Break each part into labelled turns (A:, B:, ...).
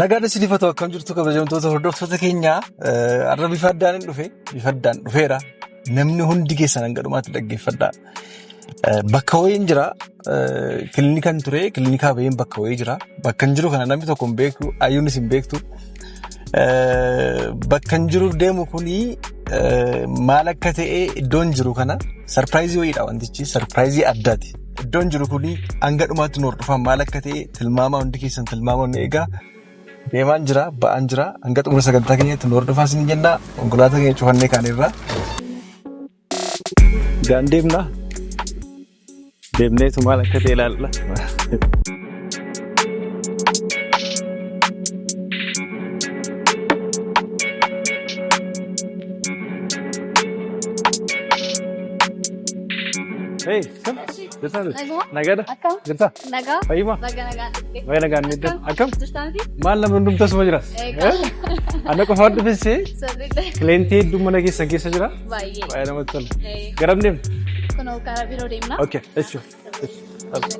A: Nagaan isinifatu akkam jirtu kabajamtoota hordoftoota keenyaa har'a bifa addaan dhufeera. Namni hundi keessan hanga dhumaatti dhaggeeffadhaa. Bakka wayiin jira. Kiliinikaan ture. Kiliinikaa bahiin bakka wayii jira. Bakka hin jiru kana namni tokko hin beeku. Ayyuunis hin beektu. Bakka hin jiruuf deemu kuni maal akka ta'e iddoon jiru kana sarpiraayizii wayiidha wantichi. Sarpiraayizii addaati. Iddoon jiru kuni hanga dhumaatti nu hordofan maal akka ta'e tilmaama hundi keessan tilmaama nu eegaa. Deemaan jira, ba'aan jira. Hanga xumura sagantaa keenyatti nu hordofaa isin jenna. Konkolaataa keenya cufannee kaanirra. Gaan deemna. Deemneetu maal akka ta'e ilaalla. Hey, come. Nagada?
B: Akkam?
A: Jirta?
B: Nagaa?
A: Fayyima?
B: Nagaa.
A: Wayi nagaan ni deemu. Akkam?
B: Jirtaanti?
A: Maal namni hundumtuu asuma jira? Anna qofa adda fessee
B: Sirriidha.
A: kileentii hedduu mana keessa jira.
B: Baay'ee.
A: Baay'ee namatti tola. Garam deemna?
B: Kunoo karaa biroo deemna.
A: Okay, jechuudha.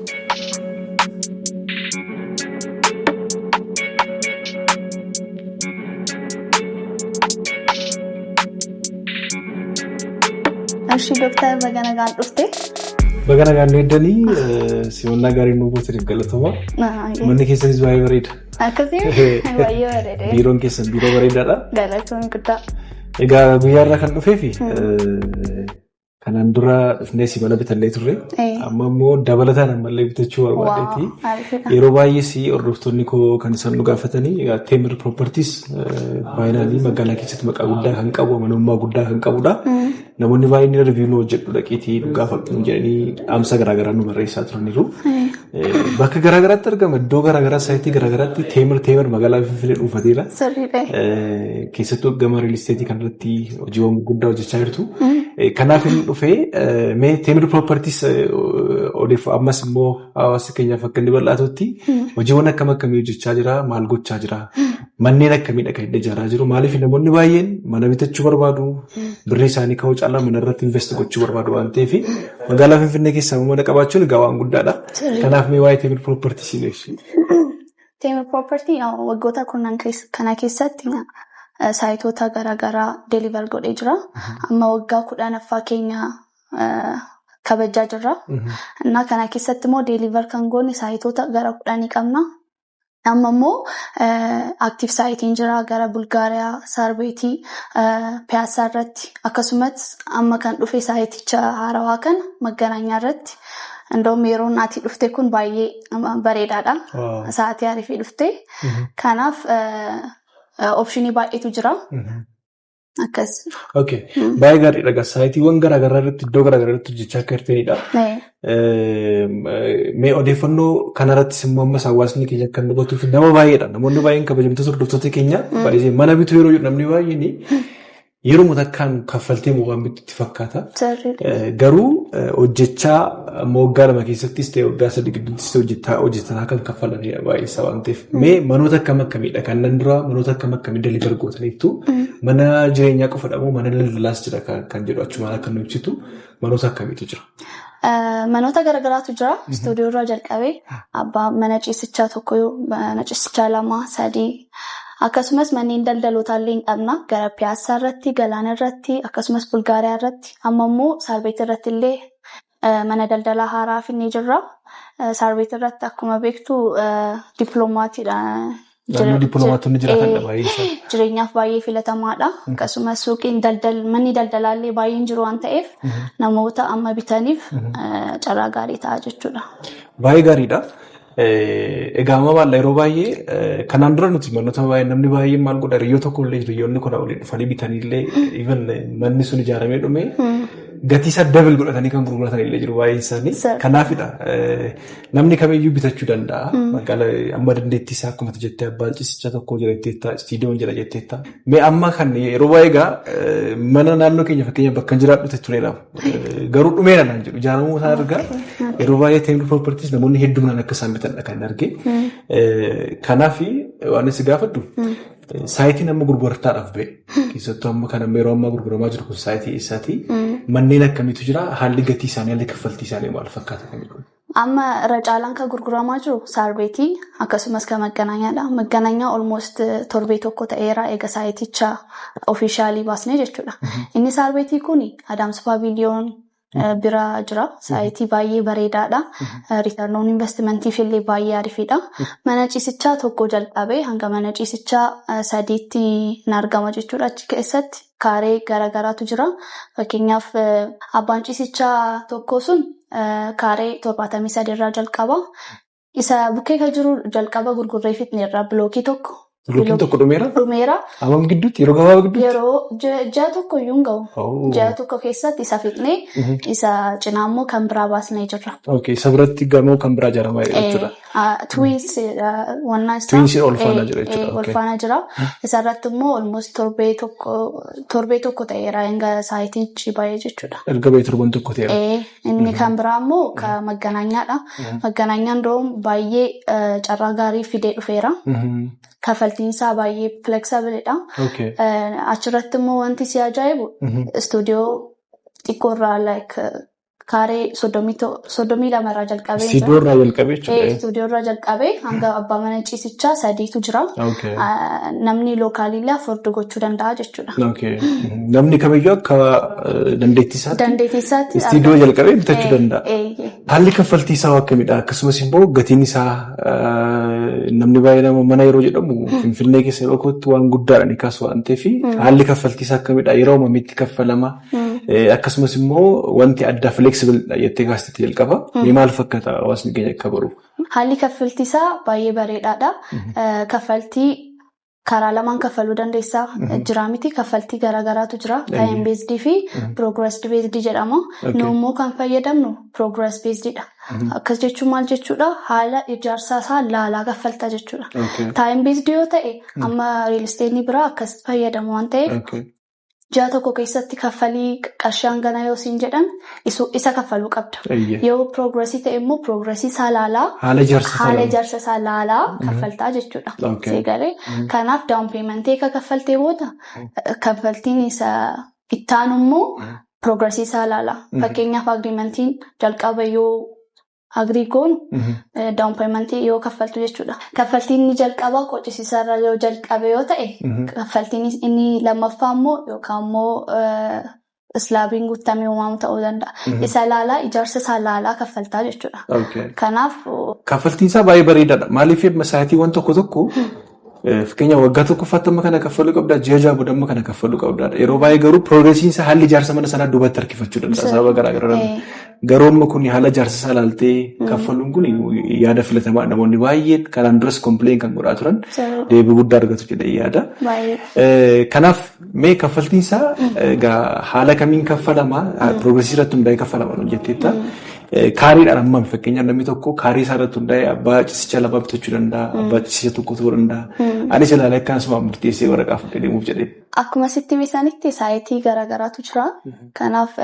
B: Ashii Dooktar Baga nagaan dhufte.
A: Baga nagaan deeddanii simannaa gaarii nu goote galatoomaa. Manni keessanis baay'ee bareeda.
B: Akkasii baay'ee bareeda.
A: Biiroon keessan biiroo bareedaadha.
B: Galatoon guddaa.
A: Egaa guyyaarraa kan dhufeefi kanaan dura dhufnee si mana bitannee turre. Amma immoo dabalataan ammallee bitachuu barbaadeeti. Yeroo baay'ees hordoftoonni koo kan isaan nu gaafatanii Teemir Properties baay'inaan magaalaa keessatti maqaa guddaa kan qabu amanamummaa guddaa kan qabudha. Namoonni baay'een riiviyuu nu hojjedhu dhaqiitii nu gaafatu jedhanii dhaamsa garaagaraa nu barreessaa turaniiru. Bakka garaagaraatti argama iddoo garaagaraa saayitii garaagaraatti Teemir magaalaa Finfinnee dhuunfateera. Keessattuu gama riilisteetii kanarratti hojiiwwan guddaa hojjechaa jirtu. Kanaaf inni dhufee mee Teemir Properties ammas immoo hawaasa keenyaaf akka inni bal'aatutti hojiiwwan akkamii hojjechaa jira maal gochaa jira manneen akkamiidha kan inni ijaaraa jiru maaliif namoonni baay'een mana bitachuu barbaadu birrii isaanii ka'uu caalaa mana irratti invest gochuu barbaadu waan ta'eef magaalaa Finfinnee keessaa mana qabaachuun egaa waan guddaadha. Kanaaf mee waa'ee Teemir Properties ibsi.
B: Teemir Property waggoota kurnan kana keessatti saayitoota garaagaraa deeliver godhee jira. Amma waggaa 10ffaa keenya kabajaa jirra. Kana keessatti immoo deeliver kan goone saayitoota gara 10 qabna. Amma immoo aktiif saayitiin jira gara Bulgaariyaa, Saarbeetii, Piyaasaa irratti akkasumas amma kan dhufe saayiticha haarawaa kan Maggaranyaa irratti. Indoom yeroo naatii dhufte kun baay'ee bareedaadha. Sa'aatii ariifii dhufte. Kanaaf opshinii baay'eetu jira. Akkas.
A: Okay. Baay'ee gaariidha. Saayitiiwwan garaagaraa irratti iddoo garaagaraa irratti hojjechaa akka jirtanidha. Mee odeeffannoo kanarrattis immoo ammas hawaasni keenya akka hubatuuf nama baay'eedha. Namoonni baay'een kabajamtoota hordoftoota keenya baay'ee mana bituu yeroo namni baay'een yeroo mutakkaan kaffaltee waan bitutti fakkaata. Garuu hojjechaa waggaa 2 keessattis ta'e waggaa 3 gidduuttis hojjetaa kan kaffalanidha baay'eessa waan ta'eef. Mee manoota akkamiidha kan nan dura manoota akkamii deliver gootaniittu mana jireenyaa qofadha moo mana daldalaas jira kan jedhu achumaan akka nu ibsitu manoota akkamiitu jira?
B: Manoota garaagaraatu jira. Istuudiyoo irraa jalqabee abbaa mana ciisichaa tokko mana ciisichaa 2 3 akkasumas manneen daldalootaa illee qabna gara Piyaasaa irratti Galaana irratti akkasumas Bulgaariyaa irratti amma immoo Saarbeet irratti illee mana daldalaa haaraa finnee jirra. Saarbeet irratti akkuma beektu dippiloomaatiidha.
A: Dippiloomaatonni jira kan baay'ee
B: jireenyaaf baay'ee filatamaadha. Akkasumas suuqiin manni daldalaa illee baay'een jiru waan ta'eef namoota amma bitaniif carraa gaarii ta'a jechuudha.
A: Baay'ee gaariidha. Egaa amma baay'ee yeroo baay'ee kanaan dura nuti manoota baay'ee namni baay'een maal godha hiriyyoo tokko illee hiriyoonni kun waliin dhufanii bitanii illee manni sun ijaaramee dhume gatii isaa dabil godhatanii kan gurguratan illee jiru baay'een isaanii. Kanaafidha namni kamiyyuu bitachuu danda'a. Magaalaa amma dandeettii isaa akkuma jettee abbaan ciisichaa tokko jira jetteetta istiidiyoon jira jetteetta. Mee amma kan yeroo baay'ee egaa mana naannoo keenya fakkeenya bakka hin jiraadhu tureera. Garuu dhumeera naan jedhu ijaaramuu isaa argaa yeroo baay'ee Teemir Properties namoonni hedduminaan akka isaan bitan kan arge. Kanaaf waan isin gaafadhu saayitiin amma gurgurtaadhaaf ba'e. Keessattuu amma kan yeroo ammaa gurguramaa jiru kun saayitii eessaati? Manneen akkamiitu jira? Haalli gatii isaanii haalli kaffaltii isaanii maal fakkaata kan jedhu?
B: Amma irra caalaan kan gurguramaa jiru saarbeetii akkasumas kan Magganaanyaadha. Magganaanyaa almost torbee tokko ta'eera eega saayiticha ofishaalii baasnee jechuudha. Inni saarbeetii kuni Adams Pavilion bira jira. Saayitii baay'ee bareedaadha. Return on investmentiif illee baay'ee ariifidha. Mana ciisichaa tokko jalqabee hanga mana ciisichaa sadiitti hin argama jechuudha. Achi keessatti kaaree garagaraatu jira. Fakkeenyaaf abbaan ciisichaa tokko sun kaaree 73 irraa jalqaba. Isa bukkee kan jiru jalqaba gurgurree fitneerraa bilookii tokko.
A: Bilookii tokko dhumeera. Hammam gidduutti yeroo gabaabaa gidduutti?
B: Yeroo ji'a tokko iyyuu hin ga'u. Ji'a tokko keessatti isa fitnee isa cinaa immoo kan biraa baasnee jirra.
A: Isa biratti gamoo kan biraa ijaaramaa jechuudha.
B: Twins
A: ol faana jira jechuudha.
B: Ol faana jira. Isarratti immoo almost torbee tokko ta'eera hanga saayitichi baay'ee jechuudha.
A: Erga baay'ee torban tokko ta'eera.
B: Inni kan biraa immoo kan Magganaanyaadha. Magganaanyaan baay'ee carraa gaarii fidee dhufeera. Kaffaltiin isaa baay'ee flexibileedha. Achirratti immoo wanti si ajaa'ibu istuudiyoo xiqqoorraa kaaree 32 irraa jalqabee. Istuudiyoo irraa jalqabee hanga abbaa mana ciisichaa sadiitu jira. Namni lookaalillee afurdu gochuu danda'a jechuudha.
A: Namni kamiyyuu akka dandeettiisaatti istuudiyoo jalqabee bitachuu danda'a. Haalli kaffaltii isaa akkamidha? Akkasumas immoo gatiin isaa namni baay'ee mana yeroo jedhamu Finfinnee keessa yeroo kootti waan guddaadha ni kaasu waan ta'eef haalli kaffaltii isaa akkamidha? Yeroo mamitti kaffalama? Akkasumas immoo wanti adda flexible jettee kaastetti jalqaba. Maal fakkaata hawaasni keenya akka baru?
B: Haalli kaffaltii isaa baay'ee bareedaadha. Kaffaltii karaa lamaan kaffaluu dandeessaa jira miti. Kaffaltii garagaraatu jira. Time based fi progress based jedhama. Nu immoo kan fayyadamnu progress basedidha. Akkas jechuun maal jechuudha? Haala ijaarsaa isaa laalaa kaffaltaa jechuudha. Time based yoo ta'e amma real estate biraa akkas fayyadamu waan ta'eef ji'a tokko keessatti kaffalii qarshaan ganaa yoo siin jedhan isa kaffaluu qabda. Yoo progressii ta'e immoo progressii isaa laalaa haala ijaarsa isaa laalaa kaffaltaa jechuudha. Seegalee kanaaf down payment eega kaffaltee booda kaffaltiin isa ittaanu immoo progressii isaa laalaa. Fakkeenyaaf agreementiin jalqaba yoo agriikoon down payment yoo kaffaltu jechuudha. Kaffaltiin inni jalqabaa qochisiisarra yoo jalqabe yoo ta'e kaffaltiin inni lammaffaa immoo yookaan immoo islaabiin guutamee uumamu ta'uu danda'a. Isa laalaa ijaarsa isaa laalaa kaffaltaa jechuudha. Kanaaf
A: kaffaltiin isaa baay'ee bareedaadha. Maaliif masaatiiwwan tokko fakkeenya waggaa tokkoffaatti amma kana kaffaluu qabdaa, ji'a ja'a booda amma kana kaffaluu qabdaa. Yeroo baay'ee garuu piroogresiin isaa haalli ijaarsa mana sanaa duubatti harkifachuu danda'a. Sababa garaagaraa garuu amma kun haala ijaarsa isaa laaltee kaffaluun kun yaada filatamaa namoonni baay'een kanaan duras kompileen kan godhaa turan deebii guddaa argatu jedhee yaada. Kanaaf mee kaffaltiin isaa haala kamiin kaffalamaa piroogresii irratti hundaa'ee kaffalamaa jetteetta. Kaariidhaan amma fakkeenyaaf namni tokko kaarii isaa irratti hundaa'ee abbaa ciisicha lama bitachuu danda'a, abbaa ciisicha tokko ta'uu danda'a. Anis ilaalee akkasuma murteessee waraqaa fudhee deemuuf jedhee.
B: Akkuma sitti misaanitti saayitii garagaraatu jira. Kanaaf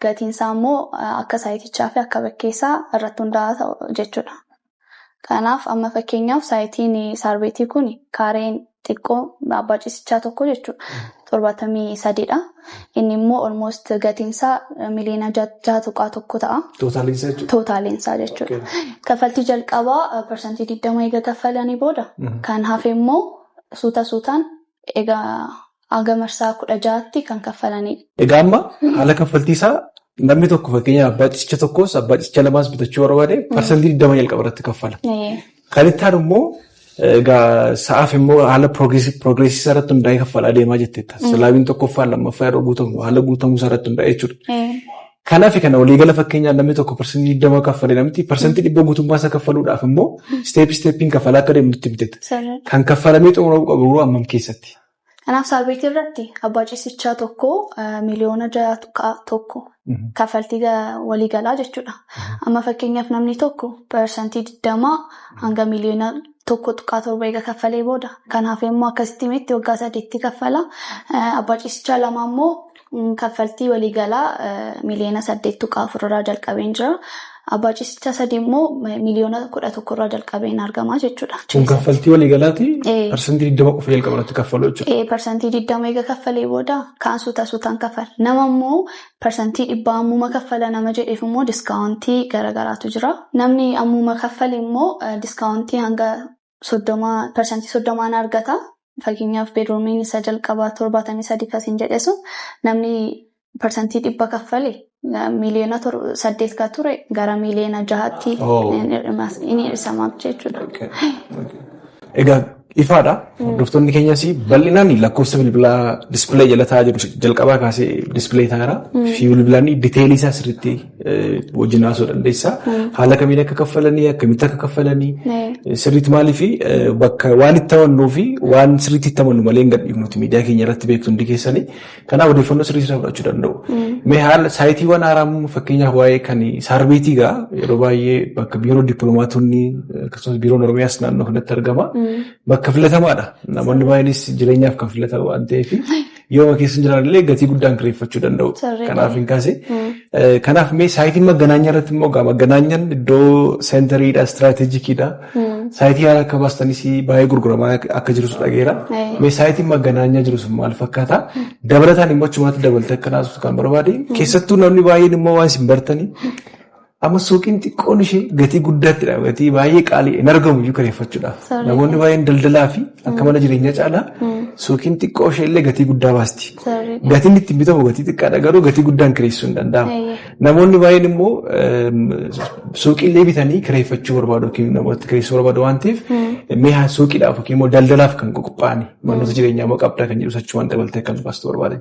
B: gatiin isaa immoo akka saayitichaa fi akka bakkeessaa irratti hundaa'a jechuudha. Kanaaf amma fakkeenyaaf saayitiin saarbeetii kun kaareen xiqqoo abbaa ciisichaa tokko jechuudha. 73dha. Inni immoo almost gatiin isaa miliyoona 6.1 ta'a. Tootaaliinsaa jechuudha. Kaffaltii jalqabaa persentii 20 eega kaffalanii booda kan hafe immoo suutaan egaa hanga marsaa 16tti kan kaffalanidha.
A: Egaa amma haala kaffaltii isaa namni tokko fakkeenya abbaa ciisicha tokkos abbaa ciisicha lamaas bitachuu barbaade persentii 20 jalqaba irratti kaffala. Kan ittaan immoo egaa sa'aaf immoo haala piroogresii isaa irratti hundaa'ee kaffalaa deemaa jetteetta. Silaabiin tokkoffaan lammaffaa yeroo guutamu haala guutamuu isaa irratti hundaa'ee jechuudha. Kanaaf kana waliigala fakkeenyaan namni tokko persentii 20 kaffalee namti persentii 100 guutummaa isaa kaffaluudhaaf immoo steepiin kaffalaa akka deemu nutti himteetta. Kan kaffalamee xumuramuu qabu hammam keessatti?
B: Kanaaf saarbeetii irratti abbaa ciisichaa tokko miliyoona 6.1 kaffaltii waliigalaa jechuudha. Amma fakkeenyaaf namni tokko persentii 20 hanga miliyoona 1.7 eega kaffalee booda. Kanaaf immoo akkasitti meetti waggaa 8tti kaffala. Abbaa ciisichaa lama immoo kaffaltii waliigalaa miliyoona 8.4 irraa jalqabeen jira. Abbaa ciisichaa sadii immoo miliyoona 11 irraa jalqabeen argamaa jechuudha.
A: Kun kaffaltii waliigalaati parsantii 20 qofa jalqabarratti kaffalu jechuudha.
B: Parsantii 20 eega kaffalee booda kaan suutaan kaffala. Nama immoo parsantii 100 ammuma kaffala nama jedheef immoo diskaawuntii garaagaraatu jira. Namni ammuma kaffale immoo diskaawuntii hanga 30% argata. Fakkeenyaaf beedroomiin isa jalqabaa 73 kasiin jedhesu namni parsantii 100 kaffale miliyoona 8 ka ture gara miliyoona 6tti inni hir'isamaa jechuudha.
A: Egaa ifaadha. Hordoftoonni keenyas bal'inaan lakkoofsa bilbilaa dispilee jala taa'aa jiru jalqabaa kaasee dispilee taa'aara. Fi bilbilaan diteelii isaa sirriitti wajjin haasoo dandeessa. Haala kamiin akka kaffalanii akkamitti akka kaffalanii sirriitti maaliif bakka waan itti amannuu fi waan sirriitti itti amannu malee hin gadhiifnuti miidiyaa keenya irratti beektu hundi keessanii. Kanaaf odeeffannoo sirriitti fudhachuu danda'u. Mee haala saayitiiwwan haaraa fakkeenyaaf waa'ee kan saarbeetii gaa yeroo baay'ee bakka biiroo dippiloomaatonni akkasumas biiroon Oromiyaas naannoo kanatti argama. Bakka filatamaadha. Namoonni baay'eenis jireenyaaf kan filatan waan ta'eef yoo keessa jiran illee gatii guddaan kireeffachuu danda'u. Kanaaf hin kaase. Kanaaf mee saayitiin Maganaanyaa irratti immoo Maganaanyaan iddoo seentariidha, istiraateejikiidha. Saayitii haaraa akka baastanis baay'ee gurguramaa akka jirus dhageera. Mee saayitiin Maganaanyaa jirus maal fakkaata? Dabalataan immoo achumaatti dabaltee akka naasuuf kan barbaade. Keessattuu namni baay'een immoo waan isin bartanii amma suuqiin xiqqoon ishee gatii guddaattiidha. Gatii baay'ee qaalii hin argamu iyyuu kireeffachuudhaaf. Namoonni baay'een daldalaa fi akka mana jireenyaa caalaa suuqiin xiqqoo ishee illee gatii guddaa baasti. Gatiin ittiin bitamu gatii xiqqaadha garuu gatii guddaan kireessuu hin danda'amu. Namoonni baay'een immoo suuqiillee bitanii kireeffachuu barbaadu yookiin namoota kireessuu barbaadu waan ta'eef mi'a suuqiidhaaf yookiin immoo daldalaaf kan qophaa'ani. Manoota jireenyaa immoo qabdaa kan jedhu achumaan dabaltee kan baastu barbaade.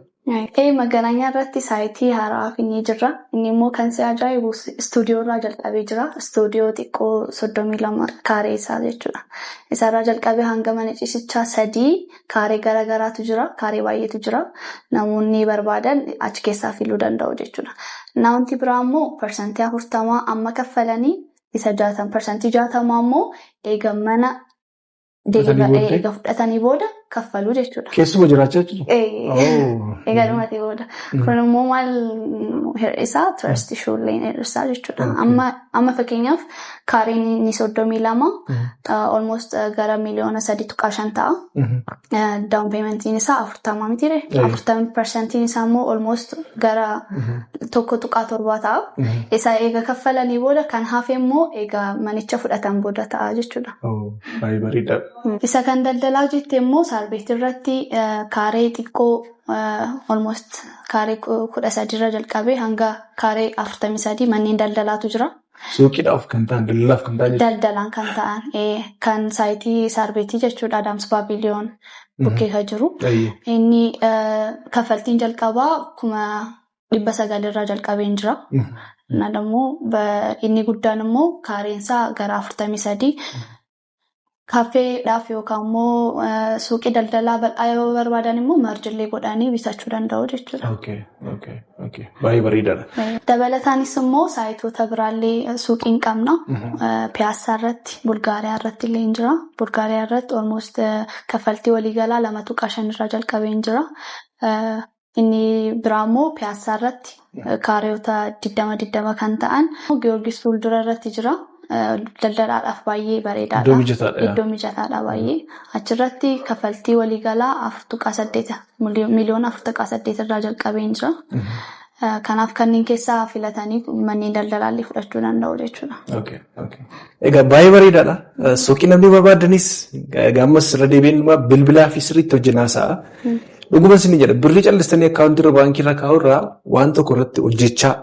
B: Maganaanyaa irratti saayitii haaraa finii jirra. Inni immoo kan si ajaa'ibu istuudiyoo irraa jalqabee jira. Istuudiyoo xiqqoo 32 kaaree isaa jechuudha. Isarraa jalqabee hanga mana ciisichaa 3 kaaree garaagaraatu jira. Kaaree baay'eetu jira. Namoonni barbaadan achi keessaa filuu danda'u jechuudha. Namoonni biraa immoo parsantii 40 amma kaffalanii isa 60% 60 immoo eega mana eega fudhatanii booda kaffaluu jechuudha.
A: Keessuma jiraachaa jechuudha.
B: Egaa dhumatee booda. Kun immoo maal hir'isaa turistii shoollee hir'isaa jechuudha. Amma fakkeenyaaf kaareen inni 32 almost gara miliyoona 3.5 ta'a. Down paymentiin isaa 40 mitiire. 40% isaa immoo almost gara 1.7 ta'a. Isa eega kaffalanii booda kan hafe immoo eega manicha fudhatan booda ta'a jechuudha.
A: Baay'ee bareeda.
B: Isa kan daldalaa jette immoo saarbeetii irratti kaaree xiqqoo almost kaaree 13 irra jalqabee hanga kaaree 43 manneen daldalaatu jira.
A: Suuqiidhaaf kan ta'an daldalaaf kan ta'an
B: daldalaan kan ta'an kan saayitii saarbeetii jechuudha. Adams Baabiliyoon bukkee kan jiru. Inni kaffaltiin jalqabaa 900 irraa jalqabeen jira. Inni guddaan immoo kaareensaa gara 43. Kaffeedhaaf yookaan immoo suuqii daldalaa bal'aa yoo barbaadan immoo maarjillee godhanii bitachuu danda'u jechuudha.
A: Baay'ee bareedaadha.
B: Dabalataanis immoo saayitoota biraallee suuqiin qabna. Piyaassaa irratti, Bulgaariyaa irratti illee jira. Bulgaariyaa irratti almost kaffaltii waliigalaa 2.5 irraa jalqabeen jira. Inni biraa immoo piyaassaa irratti kaareewota 20 kan ta'an Giyoorgis fuuldura irratti jira. Daldalaadhaaf baay'ee bareedaadha. Iddoo mijataadha baay'ee. Achirratti kaffaltii waliigalaa 4.8 miliyoona 4.8 irraa jalqabeen jira. Kanaaf kanneen keessaa filatanii manneen daldalaallee fudhachuu danda'u jechuudha.
A: Egaa baay'ee bareedaadha. Suuqii namni barbaadanis gaammas irra deebiin bilbilaa fi sirriitti hojii haasa'a. Dhuguma isin jedha birrii callistanii akkaawuntii irra baankii irra kaa'u irraa waan tokko irratti hojjechaa.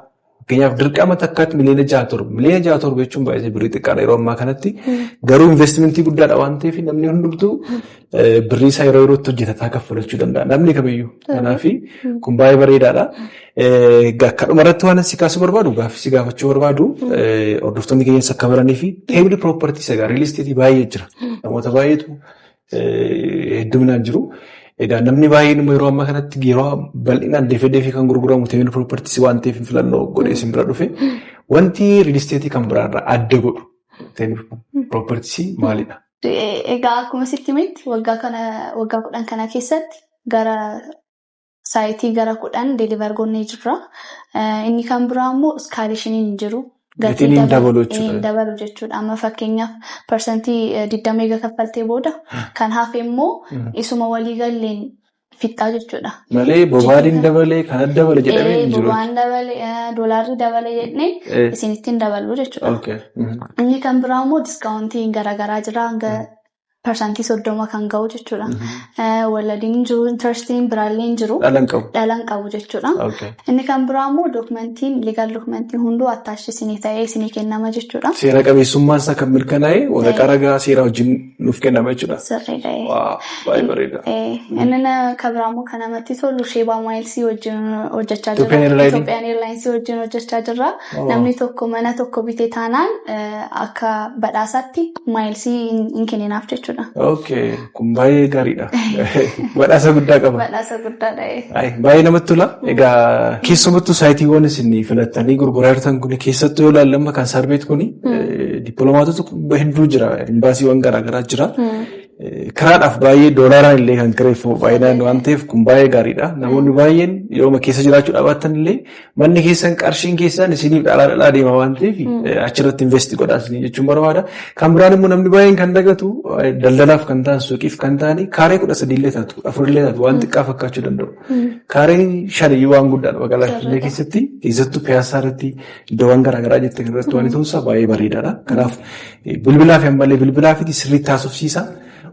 A: Fakkeenyaaf dirqama takkaatti miliyoona 6 miliyoona 6 jechuun baay'ee birrii xiqqaadha yeroo ammaa kanatti. Garuu investimentii guddaadha waan ta'eef namni hundumtuu birrii isaa yeroo yerootti hojjetataa kaffalachuu danda'a. Namni kamiyyuu. Kanaaf kun baay'ee bareedaadha. Akka dhumarratti waan si kaasuu barbaadu gaaffii si gaafachuu barbaadu hordoftoonni keenyas akka baranii fi teemli piroopartii sagaa riil isteetii baay'ee jira. Namoota baay'eetu hedduminaan jiru. Egaa namni baay'een immoo yeroo ammaa kanatti yeroo bal'inaan deefee kan gurguramu teemil piroopartiis waan ta'eef filannoo godhee isin bira dhufe wanti riil isteetii kan biraarraa adda godhu teemil piroopartiis maalidha?
B: Egaa akkuma sitti himetti waggaa 10 kana keessatti gara saayitii gara 10 deelivar goonee jirra. Inni kan biraa immoo iskaaleeshiniin jiru.
A: gatiin dabalu
B: jechuudha. Amma fakkeenyaaf persentii 20 eega kaffaltee booda kan hafe immoo isuma walii galleen fixaa jechuudha.
A: Malee boba'aan dabalee kan dabale jedhamee hin jiru.
B: Boba'aan dabalee doolaarri dabalee jedhanii isinittiin dabalu jechuudha. Inni kan biraa immoo diskaawuntiin garaagaraa jira hanga persentii 30 kan ga'u jechuudha. Waladiin jiru intarestiin biraalleen jiru dhalan qabu jechuudha. Inni kan biraa immoo dookumentiin liigaal dookumentiin hunduu attaachi isinii ta'ee isinii kennama jechuudha.
A: Seera qabeessummaan isaa kan mirkanaa'e waraqaa ragaa seeraa wajjin nuuf kennama jechuudha.
B: Sirriidha.
A: Baay'ee bareeda.
B: Inni kan biraa immoo kan namatti tolu Sheebaa Maayilsii wajjin hojjechaa jirra. Itoophiyaan Eerlaayinsii wajjin hojjechaa jirra. Namni tokko mana tokko bitee taanaan akka badhaasaatti Maayilsii hin kenninaaf jechuudha.
A: Okay, kun baay'ee gaariidha. Badhaasa guddaa qaba.
B: Badhaasa guddaadha.
A: Baay'ee namatti tola. Egaa keessumattuu saayitiiwwan isin filattanii gurguraa jirtan kun keessattuu yoo ilaallamu kan sarbeet kun dippiloomaatota hedduu jira. Imbaasiiwwan garaagaraa jira. Karaadhaaf baay'ee doolaaraan illee kan kireeffamu baay'inaan waan ta'eef kun baay'ee gaariidha. Namoonni baay'een yeroo keessa jiraachuu dhaabatan illee manni keessan qarshiin keessan isiniif dhalaa deema waan ta'eef achirratti investi godhaasanii jechuun barbaada. Kan biraan immoo namni baay'een kan dagatu daldalaaf kan ta'an suuqiif kan ta'anii kaaree 13 illee taatu 4 illee taatu waan xiqqaa fakkaachuu danda'u. Kaareen 5 waan guddaadha magaalaa Finfinnee keessatti keessattuu piyaasaa irratti iddoowwan garaagaraa jettee irratti waan ta'uusaa baay'ee bareedaadha. Kanaaf bilbilaaf hammalee bilbilaafiti sirriitti taasifsiisa.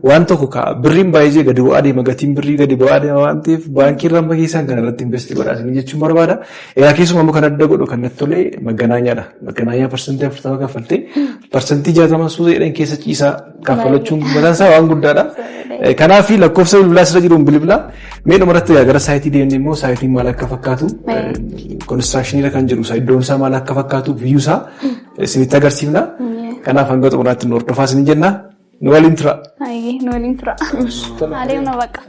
A: Waan tokko birriin baay'ee gadi bu'aa deema gatiin birrii gadi bu'aa deema waan ta'eef baankii irraa keessan kan irratti investi godhaasanii jechuun barbaada. Egaa keessumaa immoo kan adda godhu kan natti tolee Magganaanyaadha. Magganaanyaa persentii 40 kaffaltee persentii 60 suuta jedhan keessa ciisaa kaffalachuun mataan isaa waan guddaadha. Kanaaf lakkoofsa bilbilaa sirra jiruun bilbila mee dhumarratti gara saayitii deemnee immoo saayitiin maal akka fakkaatu konistiraakshiniidha kan jedhu iddoon isaa maal akka fakkaatu biyyuu isaa isinitti agarsiifna. Kanaaf hanga xumuraatti nu hordofaa isin jenna. Nu waliin tura.
B: Nu waliin tura. Adeemna bakka.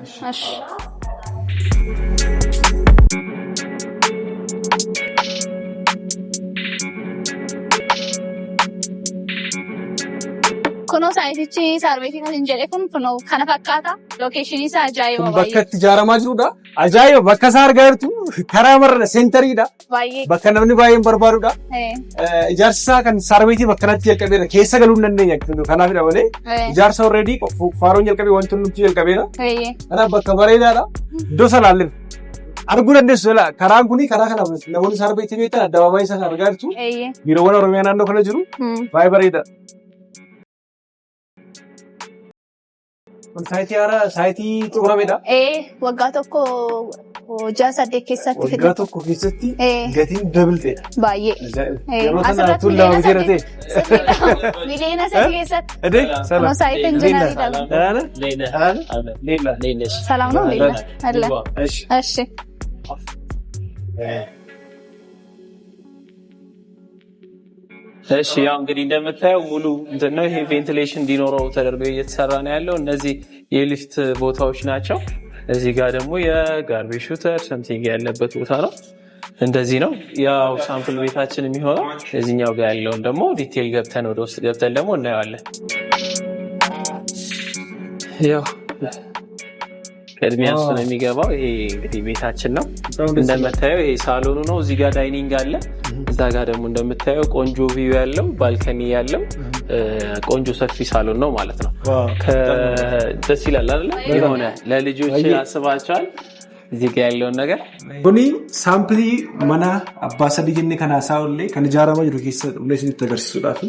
B: Kunoo saayitichi sarbeetiin kan hin jedhe kun kana fakkaata. Lookeeshinii isaa ajaa'iba baay'ee.
A: Bakka itti ijaaramaa jirudha. Ajaa'iba bakka isaa argaa jirtu karaa marra seentariidha.
B: Baay'ee.
A: Bakka namni baay'een barbaadudha. Ijaarsi isaa kan sarbeetii bakka kanatti jalqabeera. Keessa galuu hin dandeenya. Kanaafidha malee ijaarsa already faaroon jalqabee wanti nuti jalqabeera. Kanaaf bakka bareedaadha. Iddoo salaalleen. Arguu dandeessu karaan kuni karaa kana namoonni sarbeetii beektan addabaabaayii isaa argaa jirtu. Biiroowwan Oromiyaa naannoo kana jiru. Baay'ee bareeda. Saayitii haaraa saayitii xumuramedha.
B: Waggaa tokko 6-8 keessatti
A: fida. Waggaa tokko keessatti gatiin dabalteedha.
B: Baay'ee.
A: Yeroo sana tuullaa hojjeera ta'e.
B: Miliyoona 3 keessatti. Kunoo saayitii injinaariidha. Salaam noo Leela. Ashi.
C: እሺ ያው እንግዲህ እንደምታየው ሙሉ ነው። ይሄ ቬንቲሌሽን እንዲኖረው ተደርጎ እየተሰራ ነው ያለው። እነዚህ የሊፍት ቦታዎች ናቸው። እዚህ ጋር ደግሞ የጋርቤጅ ሹተር ሰምቲንግ ያለበት ቦታ ነው። እንደዚህ ነው ያው ሳምፕል ቤታችን የሚሆነው። እዚህኛው ጋር ያለውን ደግሞ ዲቴል ገብተን ወደ ውስጥ ገብተን ደግሞ እናየዋለን። ያው ቅድሚያ እሱ ነው የሚገባው። ይሄ እንግዲህ ቤታችን ነው እንደምታየው። ይሄ ሳሎኑ ነው። እዚህ ጋር ዳይኒንግ አለ። እዛ ጋር ደግሞ እንደምታየው ቆንጆ ቪው ያለው ባልከኒ ያለው ቆንጆ ሰፊ ሳሎን ነው ማለት ነው። ደስ ይላል አይደል? የሆነ ለልጆች አስባቸዋል እዚህ ጋር ያለውን ነገር
A: ቡኒ ሳምፕሊ መና አባሰ ዲግኒ ከናሳውሌ ከንጃራማ ጅሩ ኬሰ ኡሌሲን ተገርሲሱዳፊ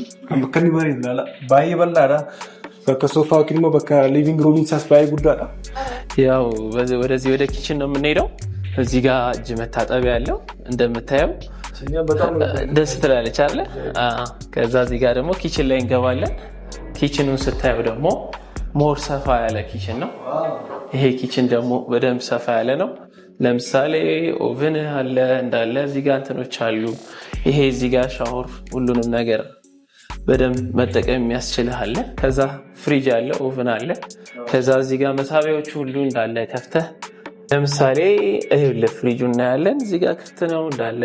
A: ከኒ ባሪ ይላል ባይ በላዳ ከሶፋ ኪንሞ በቃ ሊቪንግ ሩም ኢንሳስ ባይ ጉዳዳ
C: ያው ወደዚህ ወደ ኪችን ነው የምንሄደው። እዚህ ጋር እጅ መታጠቢያ ያለው እንደምታየው ደስ ትላለች አይደል? ከዛ እዚህ ጋር ደግሞ ኪችን ላይ እንገባለን። ኪችኑን ስታየው ደግሞ ሞር ሰፋ ያለ ኪችን ነው። ይሄ ኪችን ደግሞ በደንብ ሰፋ ያለ ነው። ለምሳሌ ኦቨን አለ እንዳለ እዚህ ጋር እንትኖች አሉ። ይሄ እዚህ ጋር ሻወር ሁሉንም ነገር በደንብ መጠቀም የሚያስችልህ አለ። ከዛ ፍሪጅ አለ፣ ኦቨን አለ። ከዛ እዚህ ጋር መሳቢያዎቹ ሁሉ እንዳለ ከፍተህ ለምሳሌ ፍሪጁ እናያለን። እዚህ ጋር ክፍት ነው እንዳለ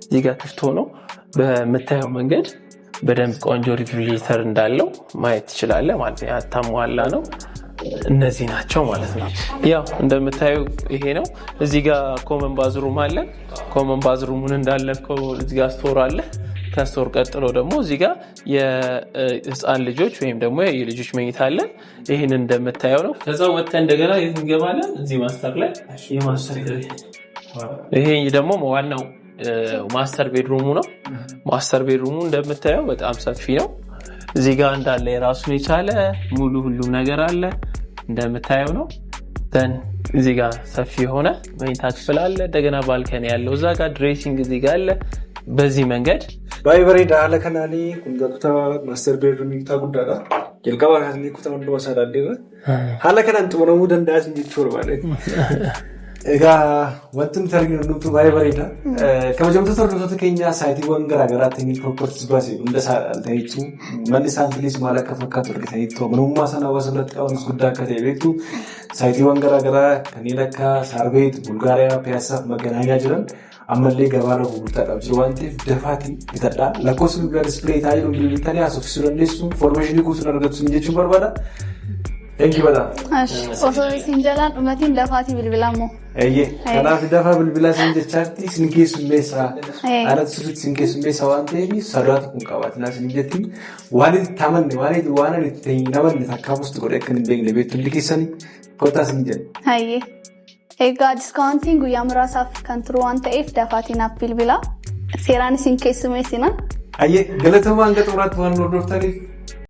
C: እዚህ ጋር ክፍት ሆኖ በምታየው መንገድ በደንብ ቆንጆ ሪፍሪጅሬተር እንዳለው ማየት ትችላለህ ማለት ነው። ያታሟላ ነው። እነዚህ ናቸው ማለት ነው። ያው እንደምታየው ይሄ ነው። እዚህ ጋር ኮመን ባዝሩም አለ። ኮመን ባዝሩሙን እንዳለከው እዚህ ጋር ስቶር አለ። ከስቶር ቀጥሎ ደግሞ እዚህ ጋር የህፃን ልጆች ወይም ደግሞ የልጆች መኝታ አለ። ይህንን እንደምታየው ነው። ከዛ ወጥተን እንደገና የት እንገባለን? እዚህ ማስተር ላይ ይሄ ደግሞ ዋናው ማስተር ቤድሩሙ ነው። ማስተር ቤድሩሙ እንደምታየው በጣም ሰፊ ነው። እዚህ ጋር እንዳለ የራሱን የቻለ ሙሉ ሁሉም ነገር አለ እንደምታየው ነው። እዚህ ጋር ሰፊ የሆነ መኝታ ክፍል አለ። እንደገና ባልከኒ ያለው እዛ ጋር ድሬሲንግ እዚህ ጋር አለ። በዚህ መንገድ
A: ባይበሬዳ አለ ከናኒ ኩንጋቱታ ማስተር ቤድሩም ይታ ጉዳዳ ጀልቀባ ካስኒ ኩታ ወንዶ ወሳዳደ ሀለ ከናን ጥሞነሙ ደንዳስ እንዲቾር ማለት wantin targinu nutu baay'ee kabajamtoota hordoftoota keenya saayitiiwwan garaagaraa ta'anii properties baasee hunda ta'eetu manni saantilis maal akka fakkaatu argitaniitu manummaa sana hawaasa biratti qabanis guddaa akka ta'e beektu saayitiiwwan garaagaraa kanneen akka Saarbeet, Bulgaariyaa, Piyaasaa fi Maganaanyaa jiran ammallee gabaarra gurgurtaa qabu jiru waan ta'eef dafaatii bitadhaa lakkoofsa bilbilaa dispilay taa'ee jiru bilbiltanii haasofsiisuu dandeessu informationii guutuun argattu jechuun barbaada. Thank you madam.
B: Osoo isin jalaan dhumatiin dafaatii bilbilamoo.
A: Kanaaf dafa bilbilaa isin jechaatti isin keessummeessaa. Alatti sirriitti isin keessummeessaa waan ta'eef sararaatu kun qabaatinaa isin jettiin waan itti tamanne waan itti namanne takkaamusti godhe akka hin beekne beektu hundi keessanii kottaa isin jedhe.
B: Egaa diskaawuntiin guyyaa muraasaaf kan turu waan ta'eef dafaatii naaf bilbilaa. Seeraan isin keessummeessina.
A: Galatooma hanga xumuraatti waan hordoftaniif